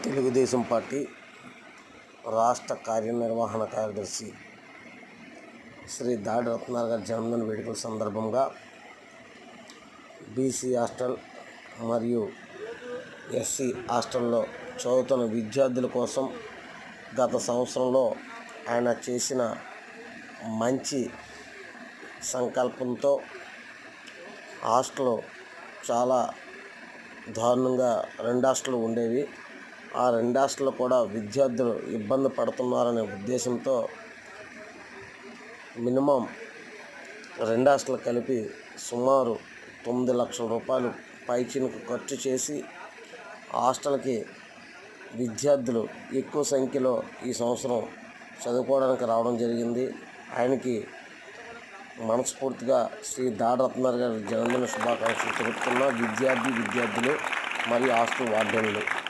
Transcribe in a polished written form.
Telugu Desam party రాష్ట్ర కార్యనిర్వహణ కార్యదర్శి శ్రీ దాడి రత్నాకర్ గారి జన్మదిన వేడుకల సందర్భంగా బీసీ హాస్టల్ మరియు ఎస్సీ హాస్టల్లో చదువుతున్న విద్యార్థుల కోసం గత సంవత్సరంలో ఆయన చేసిన మంచి సంకల్పంతో హాస్టల్ చాలా దారుణంగా 2 హాస్టళ్ళు ఉండేవి. ఆ 2 హాస్టల్లో కూడా విద్యార్థులు ఇబ్బంది పడుతున్నారనే ఉద్దేశంతో మినిమం 2 హాస్టళ్ళు కలిపి సుమారు 9 లక్షల రూపాయలు పైచిలకు ఖర్చు చేసి హాస్టల్కి విద్యార్థులు ఎక్కువ సంఖ్యలో ఈ సంవత్సరం చదువుకోవడానికి రావడం జరిగింది. ఆయనకి మనస్ఫూర్తిగా శ్రీ దాడి రత్నాకర్ గారి జన్మదిన శుభాకాంక్షలు తెలుపుతున్న విద్యార్థులు మరియు హాస్టల్ వార్డెన్లు.